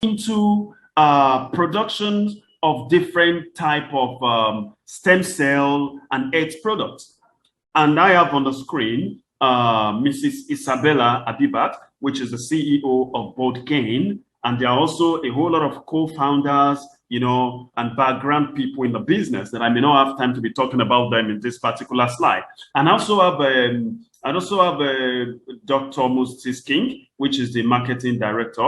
into productions of different type of stem cell and eggs products. And I have on the screen Mrs. Isabella Abibat, which is the CEO of Boldagains. And there are also a whole lot of co-founders, and background people in the business that I may not have time to be talking about them in this particular slide. And I also have Dr. Moses King, which is the marketing director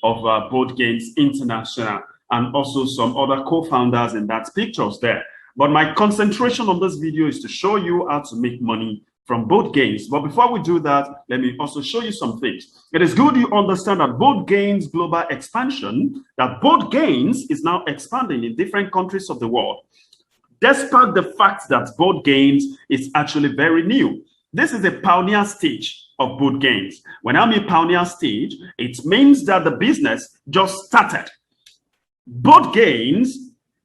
of Boldagains International, and also some other co-founders in that pictures there. But my concentration on this video is to show you how to make money from Boldagains. But before we do that, let me also show you some things. It is good you understand that Boldagains global expansion, that Boldagains is now expanding in different countries of the world, despite the fact that Boldagains is actually very new. This is a pioneer stage of Boldagains. When I mean pioneer stage, it means that the business just started. Boldagains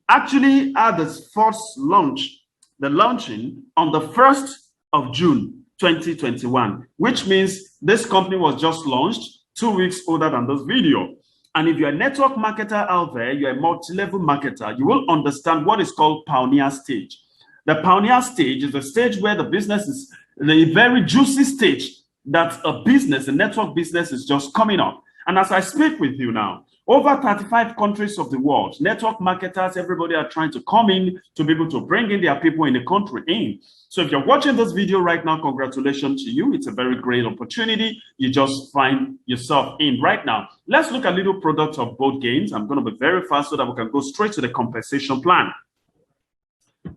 actually had its first launching on the 1st of June 2021, which means this company was just launched 2 weeks older than this video. And if you're a network marketer out there, you're a multi-level marketer, you will understand what is called pioneer stage. The pioneer stage is a stage where the business is the very juicy stage that a network business is just coming up. And as I speak with you now, over 35 countries of the world, network marketers, everybody are trying to come in to be able to bring in their people in the country in. So if you're watching this video right now, congratulations to you. It's a very great opportunity. You just find yourself in right now. Let's look at little products of Boldagains. I'm going to be very fast so that we can go straight to the compensation plan.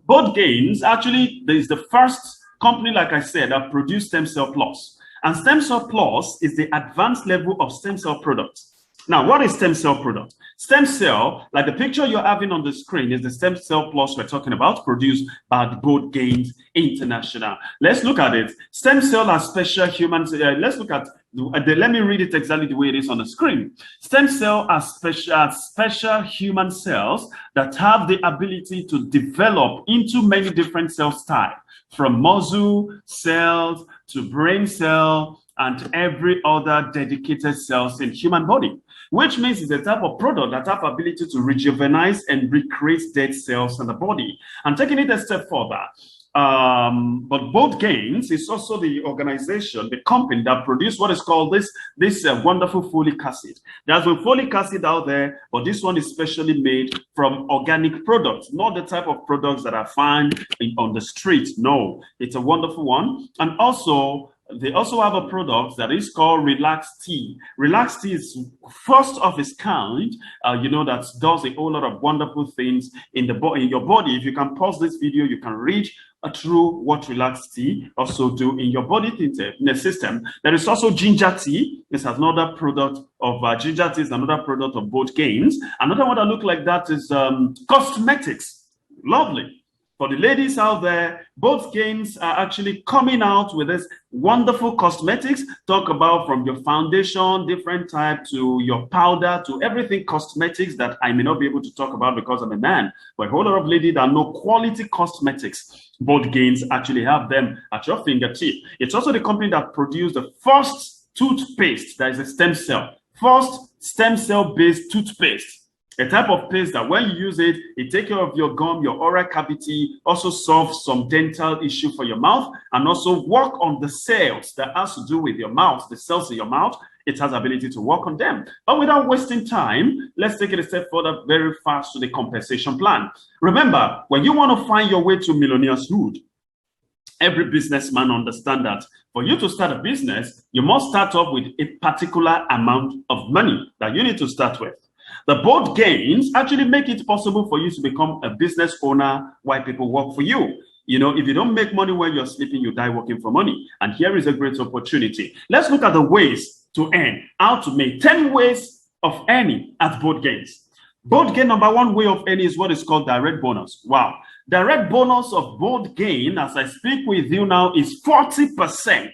Boldagains actually is the first company, like I said, that produced Stem Cell Plus. And Stem Cell Plus is the advanced level of stem cell products. Now, what is stem cell product? Stem cell, like the picture you're having on the screen, is the Stem Cell Plus we're talking about, produced by Boldagains International. Let's look at it. Stem cell are special humans. Let's look at, let me read it exactly the way it is on the screen. Stem cell are special human cells that have the ability to develop into many different cell types, from muscle cells to brain cell and every other dedicated cells in human body, which means it's a type of product that have ability to rejuvenate and recreate dead cells in the body. And taking it a step further, but Boldagains is also the organization, the company that produced what is called this wonderful folic acid. There's been folic acid out there, but this one is specially made from organic products, not the type of products that are found on the street. No, it's a wonderful one. And also, they also have a product that is called Relax Tea. Relax Tea is first of its kind, that does a whole lot of wonderful things in your body. If you can pause this video, you can read through what Relax Tea also do in your body in the system. There is also Ginger Tea. This is another product of Ginger Tea is another product of Boldagains. Another one that look like that is cosmetics. Lovely. For the ladies out there, Boldagains are actually coming out with this wonderful cosmetics. Talk about from your foundation, different type, to your powder, to everything cosmetics that I may not be able to talk about because I'm a man. But a whole lot of ladies that know quality cosmetics, Boldagains actually have them at your fingertip. It's also the company that produced the first toothpaste that is a stem cell. First stem cell-based toothpaste. A type of paste that when you use it, it takes care of your gum, your oral cavity, also solves some dental issue for your mouth, and also work on the cells that has to do with your mouth, the cells in your mouth. It has ability to work on them. But without wasting time, let's take it a step further very fast to the compensation plan. Remember, when you want to find your way to millionaire's hood, every businessman understands that for you to start a business, you must start off with a particular amount of money that you need to start with. The Boldagains actually make it possible for you to become a business owner while people work for you. If you don't make money when you're sleeping, you die working for money. And here is a great opportunity. Let's look at the ways to earn, how to make 10 ways of earning at Boldagains. Boldagains, number one way of earning is what is called direct bonus. Wow. Direct bonus of Boldagains, as I speak with you now, is 40%.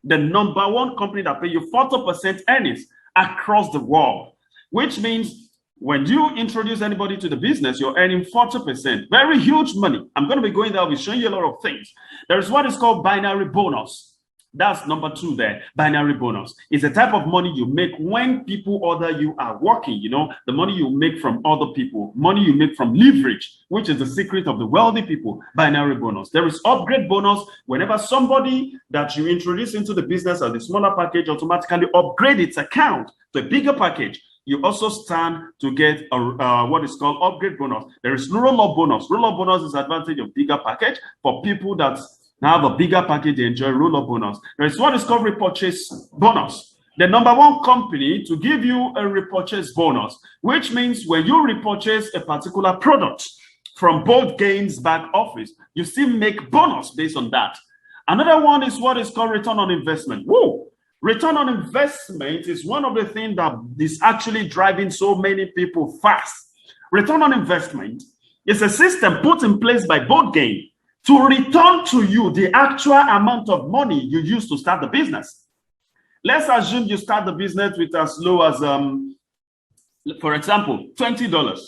The number one company that pay you 40% earnings across the world, which means when you introduce anybody to the business, you're earning 40%. Very huge money. I'm going to be going there. I'll be showing you a lot of things. There is what is called binary bonus. That's number 2 there. Binary bonus is the type of money you make when people other you are working. You know, the money you make from other people, money you make from leverage, which is the secret of the wealthy people. Binary bonus. There is upgrade bonus. Whenever somebody that you introduce into the business as a smaller package automatically upgrade its account to a bigger package, you also stand to get what is called upgrade bonus. There is roll-up bonus. Roll-up bonus is advantage of bigger package for people that have a bigger package. They enjoy roll-up bonus. There is what is called repurchase bonus. The number 1 company to give you a repurchase bonus, which means when you repurchase a particular product from Boldagains back office, you still make bonus based on that. Another one is what is called return on investment. Whoa! Return on investment is one of the things that is actually driving so many people fast. Return on investment is a system put in place by Boldagains to return to you the actual amount of money you used to start the business. Let's assume you start the business with as low as, for example, $20.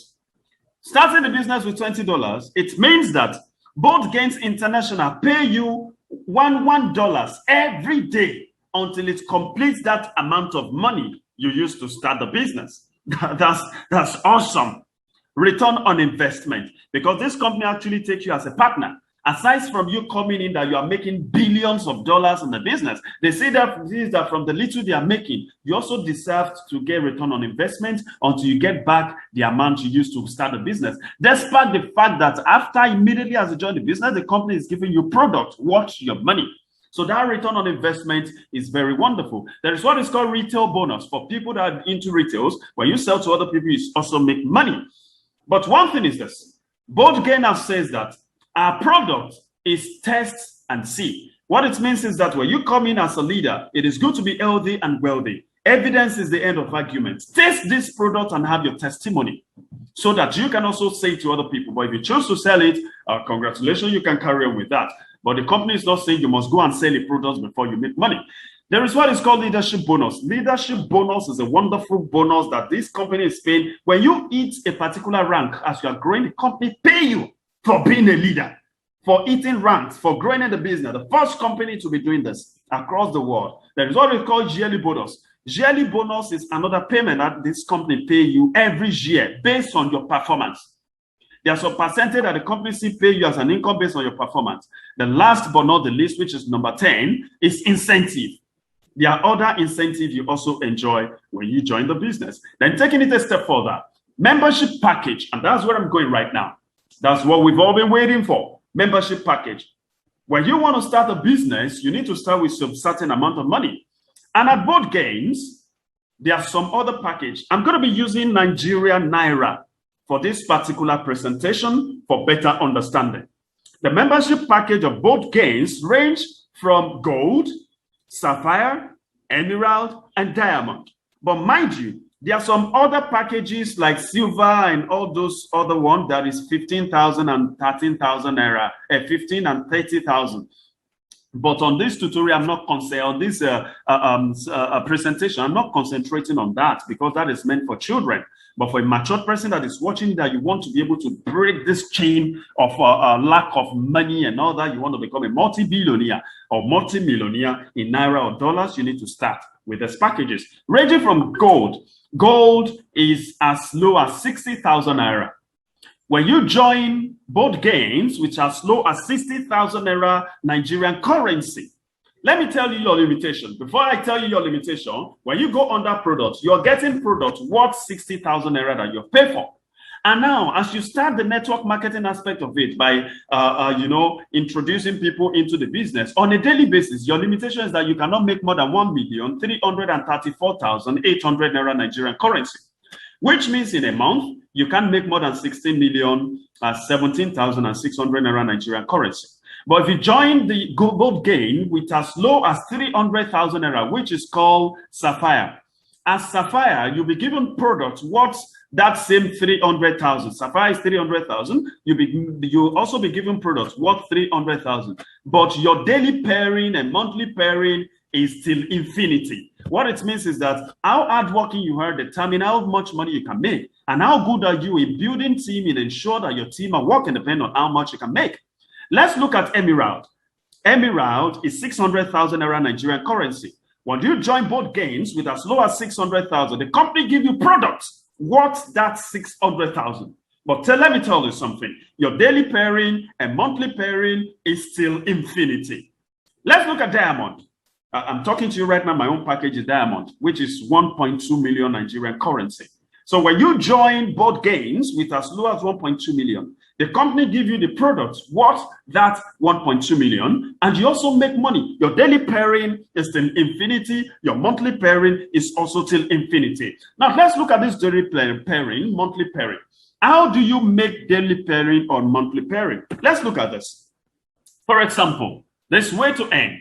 Starting the business with $20, it means that Boldagains International pay you $1 every day until it completes that amount of money you used to start the business. That's awesome. Return on investment, because this company actually takes you as a partner. Aside from you coming in that you are making billions of dollars in the business, they say that from the little they are making, you also deserve to get return on investment until you get back the amount you used to start the business. Despite the fact that after immediately as you join the business, the company is giving you product worth your money. So that return on investment is very wonderful. There is what is called retail bonus for people that are into retails. When you sell to other people, you also make money. But one thing is this: Boldagains says that our product is test and see. What it means is that when you come in as a leader, it is good to be healthy and wealthy. Evidence is the end of argument. Test this product and have your testimony so that you can also say to other people. But if you choose to sell it, congratulations, you can carry on with that. But the company is not saying you must go and sell a product before you make money. There is what is called leadership bonus. Leadership bonus is a wonderful bonus that this company is paying. When you hit a particular rank as you are growing, the company pay you for being a leader, for hitting ranks, for growing in the business. The first company to be doing this across the world. There is what is called yearly bonus. Yearly bonus is another payment that this company pay you every year based on your performance. There's a percentage that the company still pay you as an income based on your performance. The last but not the least, which is number 10, is incentive. There are other incentives you also enjoy when you join the business. Then taking it a step further, membership package, and that's where I'm going right now. That's what we've all been waiting for, membership package. When you want to start a business, you need to start with some certain amount of money. And at Boldagains, there are some other package. I'm going to be using Nigerian Naira for this particular presentation for better understanding. The membership package of Boldagains range from gold, sapphire, emerald, and diamond. But mind you, there are some other packages like silver and all those other ones that is 15,000 and 13,000 naira, 15 and 30,000. But on this tutorial, I'm not on this presentation, I'm not concentrating on that because that is meant for children. But for a mature person that is watching that, you want to be able to break this chain of lack of money and all that, you want to become a multi-billionaire or multi-millionaire in Naira or dollars, you need to start with these packages. Ranging from gold. Gold is as low as 60,000 Naira. When you join Boldagains, which are as low as 60,000 Naira Nigerian currency, let me tell you your limitation. Before I tell you your limitation, when you go under product, you're getting product worth 60,000 Naira that you pay for. And now, as you start the network marketing aspect of it by, introducing people into the business on a daily basis, your limitation is that you cannot make more than 1,334,800 Naira Nigerian currency, which means in a month, you can't make more than 16,017,600 Naira Nigerian currency. But if you join the Boldagains with as low as 300,000 Naira, which is called Sapphire. As Sapphire, you'll be given products worth that same 300,000. Sapphire is 300,000. You'll also be given products worth 300,000. But your daily pairing and monthly pairing is till infinity. What it means is that how hardworking you are determine how much money you can make. And how good are you in building team and ensure that your team are working depending on how much you can make. Let's look at emerald. Emerald is 600,000 naira Nigerian currency. When you join Boldagains with as low as 600,000, the company give you products worth that 600,000. But let me tell you something. Your daily pairing and monthly pairing is still infinity. Let's look at Diamond. I'm talking to you right now. My own package is Diamond, which is 1.2 million Nigerian currency. So when you join Boldagains with as low as 1.2 million, the company give you the product worth that 1.2 million, and you also make money. Your daily pairing is till infinity. Your monthly pairing is also till infinity. Now let's look at this daily pairing, monthly pairing. How do you make daily pairing or monthly pairing? Let's look at this. For example, there's way to earn.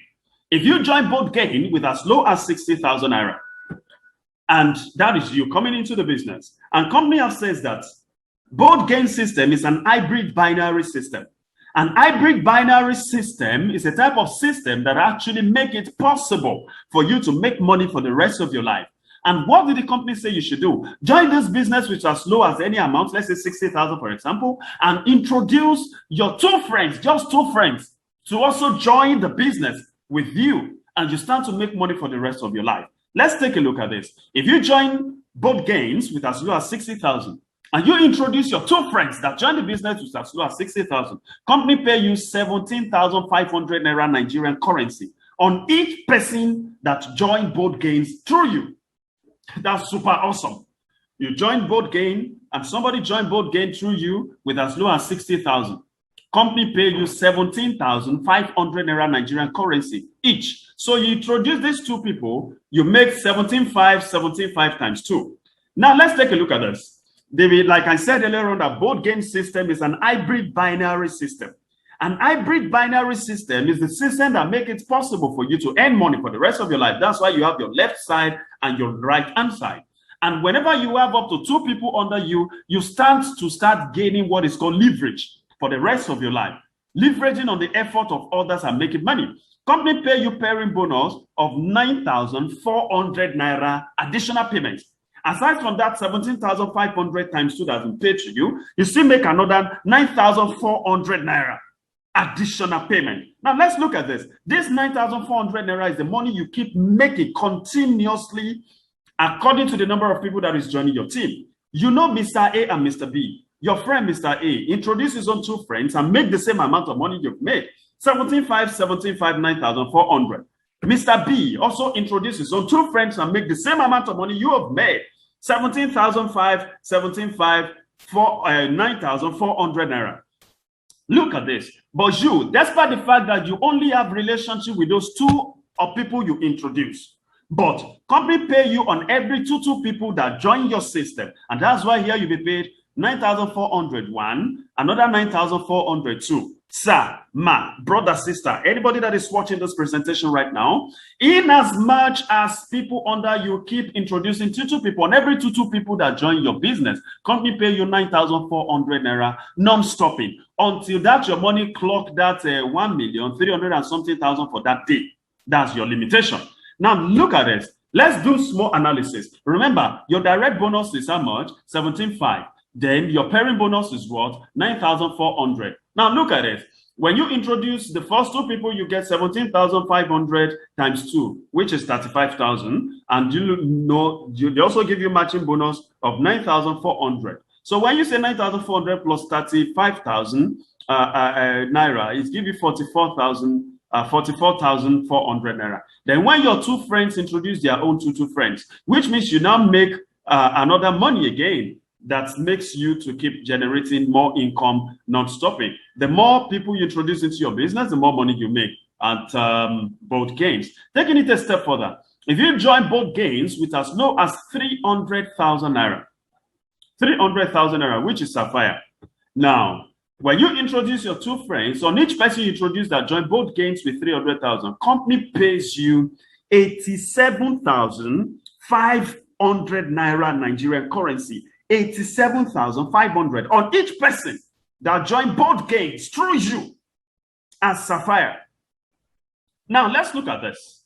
If you join Boldagains with as low as 60,000 naira, and that is you coming into the business, and company have says that Boldagains system is an hybrid binary system. An hybrid binary system is a type of system that actually make it possible for you to make money for the rest of your life. And what did the company say you should do? Join this business with as low as any amount, let's say 60,000 for example, and introduce your two friends, just two friends, to also join the business with you, and you start to make money for the rest of your life. Let's take a look at this. If you join Boldagains with as low as 60,000, and you introduce your two friends that join the business with as low as 60,000, company pay you 17,500 naira Nigerian currency on each person that joined Boldagains through you. That's super awesome. You join Boldagains and somebody joined Boldagains through you with as low as 60,000. Company pay you 17,500 naira Nigerian currency each. So you introduce these two people, you make 17,500 times 2. Now let's take a look at this. Like I said earlier on, that Boldagains system is an hybrid binary system. An hybrid binary system is the system that makes it possible for you to earn money for the rest of your life. That's why you have your left side and your right hand side. And whenever you have up to two people under you, you start gaining what is called leverage for the rest of your life. Leveraging on the effort of others and making money. Company pay you pairing bonus of 9,400 naira additional payment. Aside from that 17,500 times 2 that has been paid to you, you still make another 9,400 naira additional payment. Now let's look at this. This 9,400 naira is the money you keep making continuously according to the number of people that is joining your team. You know Mr. A and Mr. B. Your friend Mr. A introduces his own two friends and make the same amount of money you've made. 17,500, 9,400. Mr. B also introduces his own two friends and make the same amount of money you have made. 17,500, 9,400 naira. Look at this. But you, despite the fact that you only have relationship with those two of people you introduce, but company pay you on every two people that join your system, and that's why here you be paid 9,400 one, another 9,400 two. Sir, ma, brother, sister, anybody that is watching this presentation right now, in as much as people under you keep introducing two people, on every two people that join your business, company pay you 9,400 naira non-stopping until that your money clock that 1,300,000 and something thousand for that day. That's your limitation. Now look at this. Let's do small analysis. Remember, your direct bonus is how much? 17,500. Then your pairing bonus is what? 9,400. Now look at it. When you introduce the first two people, you get 17,500 times 2, which is 35,000. And they also give you matching bonus of 9,400. So when you say 9,400 plus 35,000 naira, it gives you 44,400 naira. Then when your two friends introduce their own two friends, which means you now make another money again. That makes you to keep generating more income, not stopping. The more people you introduce into your business, the more money you make at Boldagains. Taking it a step further, if you join Boldagains with as low as 300,000 naira, 300,000 naira, which is Sapphire. Now, when you introduce your two friends, on each person you introduce that join Boldagains with 300,000, company pays you 87,500 naira Nigerian currency. 87,500 on each person that join Boldagains through you as Sapphire. Now let's look at this.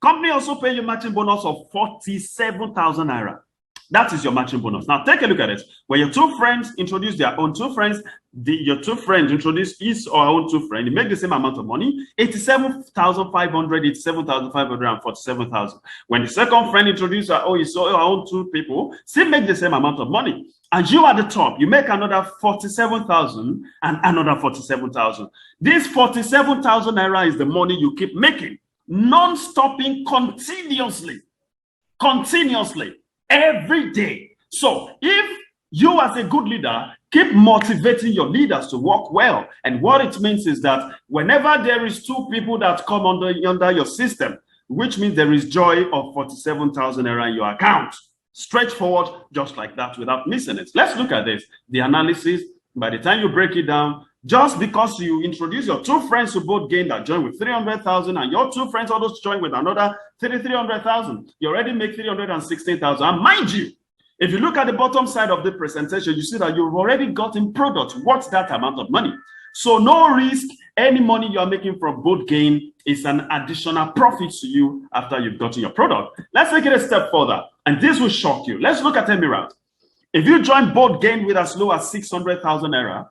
Company also pay you matching bonus of 47,000 naira That is your matching bonus. Now take a look at it. When your two friends introduce their own two friends, your two friends introduce his or her own two friends, they make the same amount of money, 87,500, 87,500, and 47,000. When the second friend introduces her own two people, still make the same amount of money. And you at the top, you make another 47,000 and another 47,000. This 47,000 naira is the money you keep making, non-stopping, continuously, every day. So if you as a good leader keep motivating your leaders to work well, and what it means is that whenever there is two people that come under your system, which means there is joy of 47,000 naira in your account. Straightforward, just like that, without missing it. Let's look at this. The analysis, by the time you break it down, just because you introduce your two friends who both gain that join with 300,000 and your two friends also join with another 300,000, you already make 316,000. And mind you, if you look at the bottom side of the presentation, you see that you've already gotten product worth that amount of money. So no risk. Any money you are making from Boldagains is an additional profit to you after you've gotten your product. Let's take it a step further, and this will shock you. Let's look at Emirate. If you join Boldagains with as low as 600,000 naira,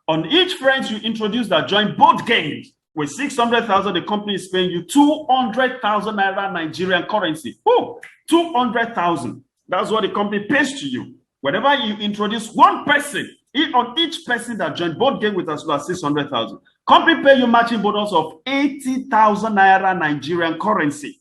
on each friend you introduce that join Boldagains with 600,000, the company is paying you 200,000 naira Nigerian currency. Oh, 200,000. That's what the company pays to you. Whenever you introduce one person, on each person that joined Boldagains with as low as 600,000, company pay you matching bonus of 80,000 naira Nigerian currency.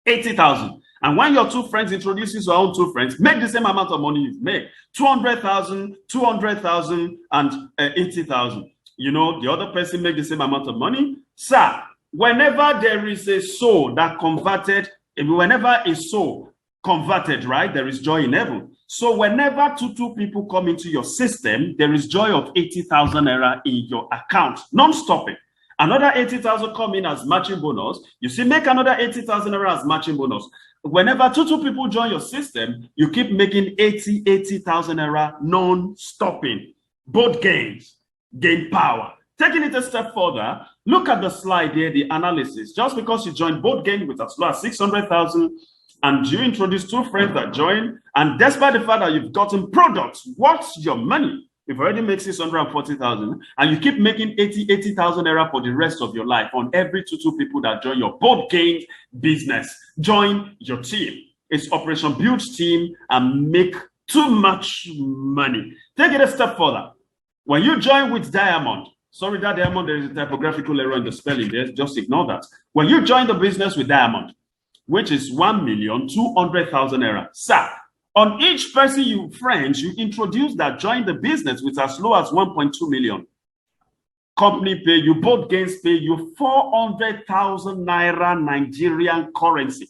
80,000. And when your two friends introduces your own two friends, make the same amount of money you've made. 200,000, 200,000, and 80,000. You know, the other person make the same amount of money. Sir, whenever there is a soul that converted, whenever a soul converted, right, there is joy in heaven. So whenever two people come into your system, there is joy of 80,000 naira in your account, non-stopping. Another 80,000 come in as matching bonus. You see, make another 80,000 naira as matching bonus. Whenever two people join your system, you keep making 80,000 naira non-stopping. Boldagains gain power. Taking it a step further, look at the slide here, the analysis. Just because you join Boldagains with as low as 600,000, and you introduce two friends that join, and despite the fact that you've gotten products, what's your money? You've already made 640,000, and you keep making 80,000 naira for the rest of your life on every two people that join your Boldagains business. Join your team. It's Operation Build Team and make too much money. Take it a step further. When you join with Diamond, sorry, that Diamond, there is a typographical error in the spelling there. Just ignore that. When you join the business with Diamond, which is 1,200,000 naira. Sir, on each person you friends, you introduce that join the business with as low as 1.2 million. Company pay you, Boldagains pay you 400,000 naira Nigerian currency.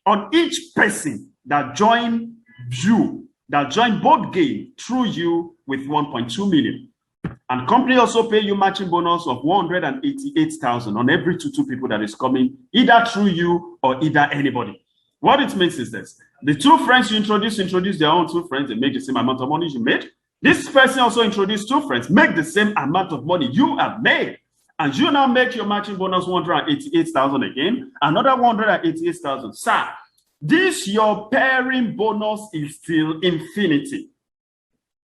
On each person that join you, that join Boldagains through you with 1.2 million. And company also pay you matching bonus of 188,000 on every two people that is coming, either through you or either anybody. What it means is this: the two friends you introduce their own two friends, they make the same amount of money you made. This person also introduced two friends, make the same amount of money you have made. And you now make your matching bonus 188,000 again, another 188,000. Sir, this your pairing bonus is till infinity.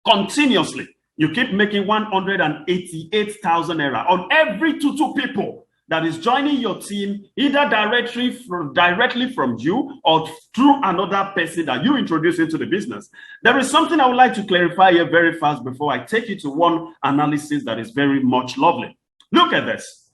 Continuously. You keep making 188,000 naira on every two people that is joining your team, either directly from you or through another person that you introduce into the business. There is something I would like to clarify here very fast before I take you to one analysis that is very much lovely. Look at this.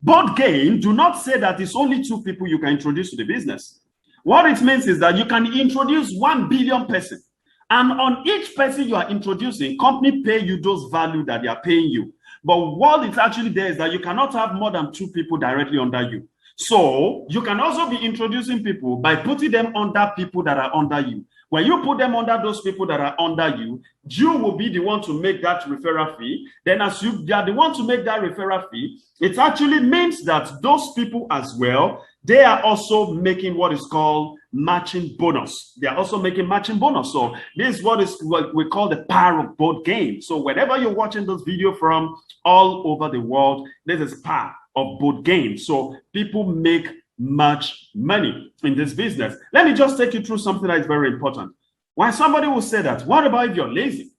Boldagains do not say that it's only two people you can introduce to the business. What it means is that you can introduce 1 billion person. And on each person you are introducing, company pay you those value that they are paying you. But what it's actually there is that you cannot have more than two people directly under you. So you can also be introducing people by putting them under people that are under you. When you put them under those people that are under you, you will be the one to make that referral fee. Then as you are the one to make that referral fee, it actually means that those people as well, they are also making what is called matching bonus. They are also making matching bonus. So this is what we call the power of Boldagains. So whenever you're watching this video from all over the world, this is power of Boldagains. So people make much money in this business. Let me just take you through something that is very important. Why somebody will say that, what about if you're lazy?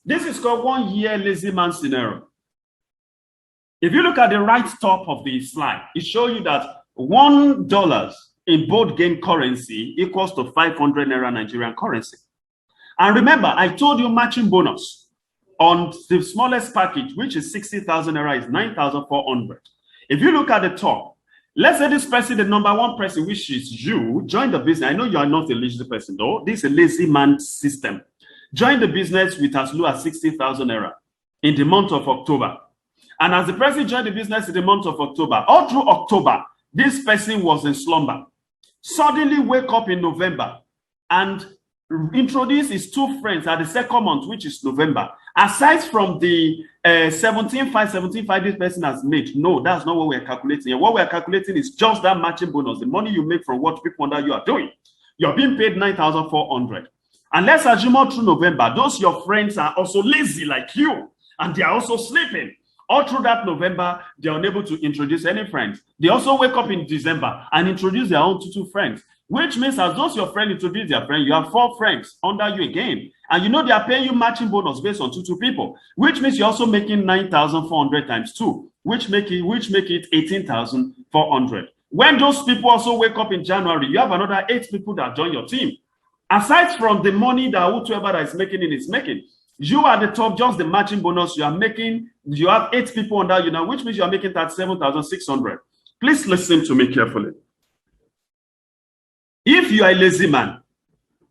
This is called 1 year lazy man scenario. If you look at the right top of the slide, it shows you that $1 in Boldagains currency equals to 500 Naira Nigerian currency. And remember, I told you matching bonus on the smallest package, which is 60,000 Naira, is 9,400. If you look at the top, let's say this person, the number one person, which is you, join the business. I know you are not a lazy person, though. This is a lazy man system. Join the business with as low as 60,000 Naira in the month of October. And as the person joined the business in the month of October, all through October, this person was in slumber. Suddenly wake up in November and introduce his two friends at the second month, which is November. Aside from the 17,500 this person has made, no, that's not what we're calculating here. What we're calculating is just that matching bonus, the money you make from what people under you are doing. You're being paid 9,400. And let's assume all through November, those your friends are also lazy like you, and they are also sleeping. All through that November, they are unable to introduce any friends. They also wake up in December and introduce their own two friends, which means as those your friend introduce their friend, you have 4 friends under you again. And you know they are paying you matching bonus based on two people, which means you're also making 9,400 times 2, which make it 18,400. When those people also wake up in January, you have another 8 people that join your team. Aside from the money that whoever that is making it is making, you are the top, just the matching bonus you are making. You have 8 people under you now, which means you are making 37,600. Please listen to me carefully. If you are a lazy man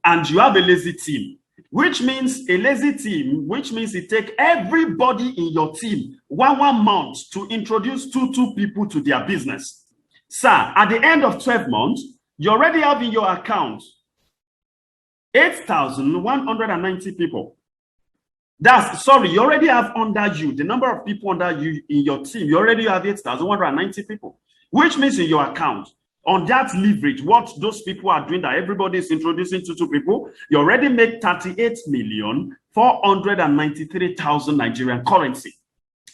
and you have a lazy team, which means it takes everybody in your team one month to introduce two people to their business. Sir, at the end of 12 months, you already have in your account 8,190 people. You already have under you, the number of people under you in your team, you already have 8,190 people, which means in your account, on that leverage, what those people are doing, that everybody is introducing two people, you already make 38,493,000 Nigerian currency.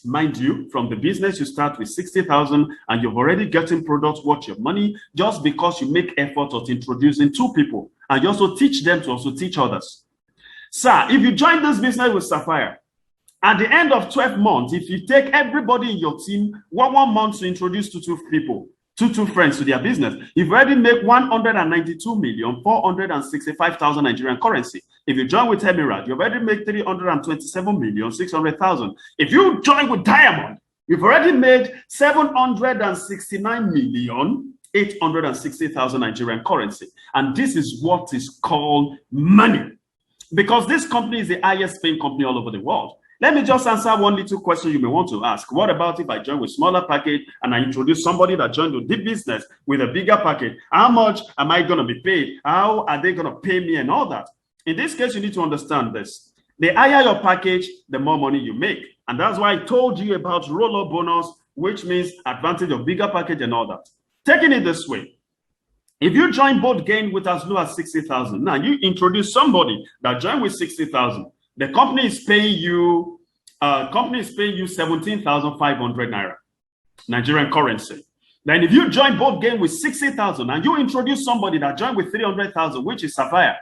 Mind you, from the business, you start with 60,000 and you've already gotten products worth your money just because you make effort of introducing 2 people and you also teach them to also teach others. Sir, if you join this business with Sapphire, at the end of 12 months, if you take everybody in your team one month to introduce two people, two friends to their business, you've already made 192,465,000 Nigerian currency. If you join with Emirate, you've already made 327,600,000. If you join with Diamond, you've already made 769,860,000 Nigerian currency. And this is what is called money. Because this company is the highest paying company all over the world. Let me just answer one little question you may want to ask. What about if I join with smaller package and I introduce somebody that joined with deep business with a bigger package? How much am I going to be paid? How are they going to pay me and all that? In this case, you need to understand this. The higher your package, the more money you make. And that's why I told you about roll-up bonus, which means advantage of bigger package and all that. Taking it this way, if you join Boldagains with as low as 60,000, now you introduce somebody that joined with 60,000, the company is paying you 17,500 Naira, Nigerian currency. Then if you join Boldagains with 60,000 and you introduce somebody that joined with 300,000, which is Sapphire,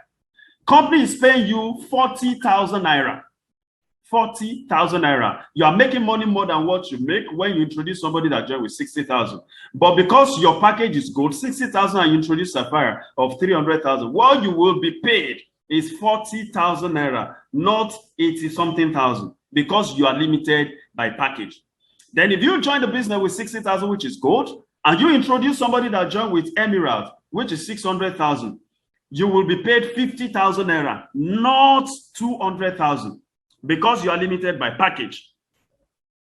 company is paying you 40,000 Naira. 40,000 Naira. You are making money more than what you make when you introduce somebody that joined with 60,000. But because your package is gold, 60,000 and you introduce Sapphire of 300,000, what you will be paid is 40,000 Naira, not 80-something thousand, because you are limited by package. Then if you join the business with 60,000, which is gold, and you introduce somebody that joined with Emerald, which is 600,000, you will be paid 50,000 Naira, not 200,000, because you are limited by package.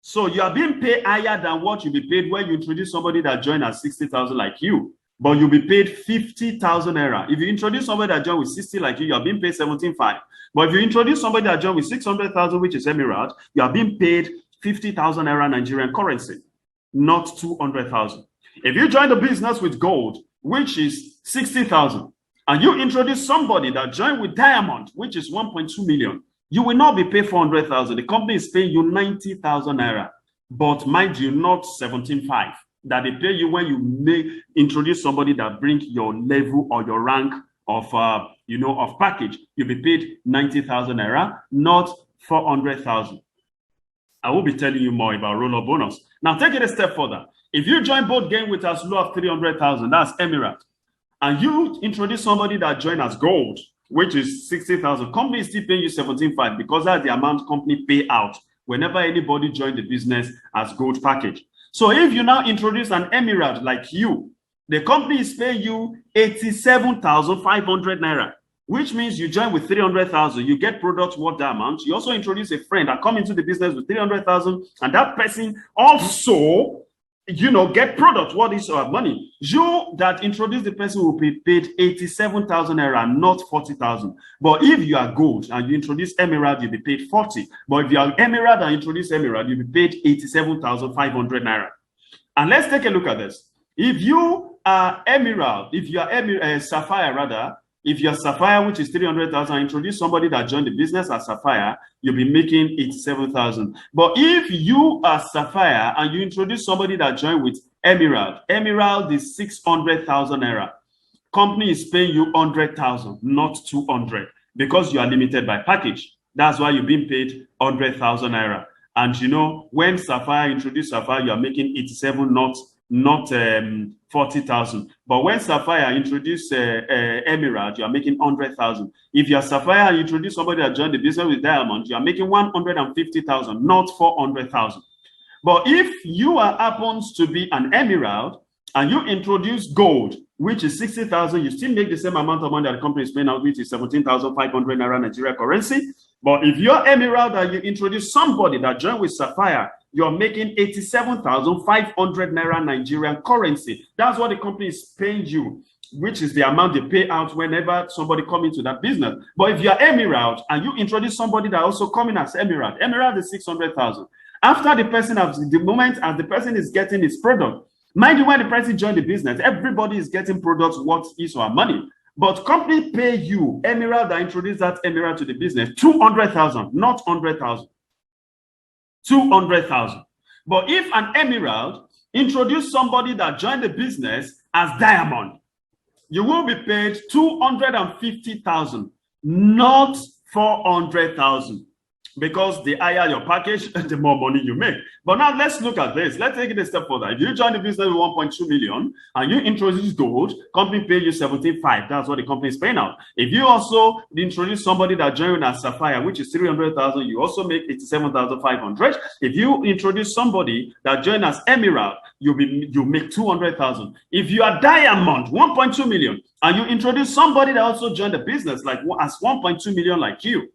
So you are being paid higher than what you'll be paid when you introduce somebody that joined at 60,000 like you. But you'll be paid 50,000 Naira. If you introduce somebody that joined with 60 like you are being paid 17,500. But if you introduce somebody that joined with 600,000, which is Emirate, you are being paid 50,000 Naira Nigerian currency, not 200,000. If you join the business with gold, which is 60,000, and you introduce somebody that joined with diamond, which is 1.2 million, you will not be paid 400,000. The company is paying you 90,000 Naira. But mind you, not 17,500. that they pay you when you may introduce somebody that bring your level or your rank of of package. You'll be paid 90,000 naira, not 400,000. I will be telling you more about roll-up bonus. Now take it a step further. If you join Boldagains with as low of 300,000, that's Emirate, and you introduce somebody that join as gold, which is 60,000, company is still paying you 17.5 because that's the amount company pay out whenever anybody join the business as gold package. So if you now introduce an Emirate like you, the company is paying you 87,500 naira, which means you join with 300,000, you get products worth that amount. You also introduce a friend that come into the business with 300,000, and that person also, get product. What is our money? You that introduce the person will be paid 87,000 naira, not 40,000. But if you are gold and you introduce Emirate, you'll be paid 40. But if you are Emirate and introduce Emirate, you'll be paid 87,500 naira. And let's take a look at this. If you are Emirate, if you are Sapphire rather, if you're Sapphire, which is 300,000, introduce somebody that joined the business as Sapphire, you'll be making 87,000. But if you are Sapphire and you introduce somebody that joined with Emirate is 600,000 naira. Company is paying you 100,000, not 200, because you are limited by package. That's why you're being paid 100,000 naira. And when Sapphire introduced Sapphire, you are making 87, not 40,000. But when Sapphire introduced Emirate, you are making 100,000. If you are Sapphire and you introduce somebody that joined the business with Diamond, you are making 150,000, not 400,000. But if you happens to be an Emirate and you introduce gold, which is 60,000, you still make the same amount of money that the company is paying out, which is 17,500 naira Nigeria currency. But if you're Emirate and you introduce somebody that joined with Sapphire, you're making 87,500 naira Nigerian currency. That's what the company is paying you, which is the amount they pay out whenever somebody come into that business. But if you're Emirate and you introduce somebody that also come in as Emirate is 600,000. After the person, the moment as the person is getting his product, mind you, when the person joined the business, everybody is getting products worth his or her money. But company pay you, Emirate that introduced that Emirate to the business, 200,000, not 100,000. 200,000. But if an Emirate introduce somebody that joined the business as Diamond, you will be paid 250,000, not 400,000. Because the higher your package, the more money you make. But now let's look at this. Let's take it a step further. If you join the business with 1.2 million and you introduce gold, company pay you 17.5. That's what the company is paying out. If you also introduce somebody that joined as Sapphire, which is 300,000, you also make 87,500. If you introduce somebody that joined as Emirate, you make 200,000. If you are Diamond, 1.2 million, and you introduce somebody that also joined the business like as 1.2 million like you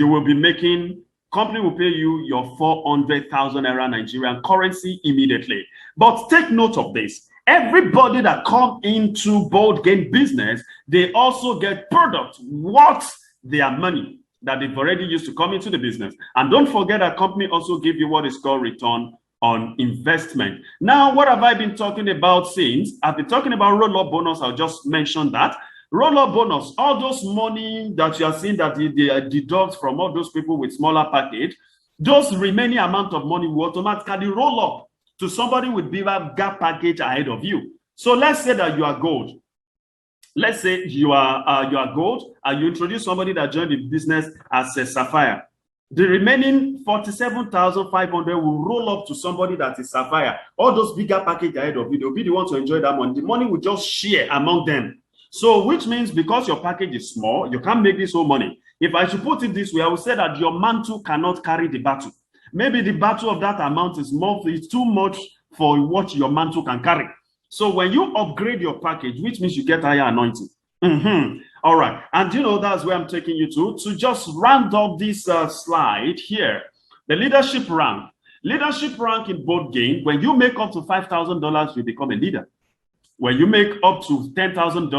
will be making, company will pay you your 400,000 naira Nigerian currency immediately. But take note of this. Everybody that come into Boldagains business, they also get product worth their money that they've already used to come into the business. And don't forget that company also give you what is called return on investment. Now, what have I been talking about since? I've been talking about roll-up bonus. I'll just mention that. Roll-up bonus, all those money that you are seeing that they deduct from all those people with smaller package, those remaining amount of money will automatically roll up to somebody with bigger package ahead of you. So let's say that you are gold. Let's say you are gold and you introduce somebody that joined the business as a Sapphire. The remaining 47,500 will roll up to somebody that is Sapphire. All those bigger package ahead of you, they'll be the ones to enjoy that money. The money will just share among them. So, which means because your package is small, you can't make this whole money. If I should put it this way, I would say that your mantle cannot carry the battle. Maybe the battle of that amount is it's too much for what your mantle can carry. So when you upgrade your package, which means you get higher anointing. All right. And that's where I'm taking you to just round up this slide here. The leadership rank. Leadership rank in Boldagains, when you make up to $5,000, you become a leader. When you make up to $10,000,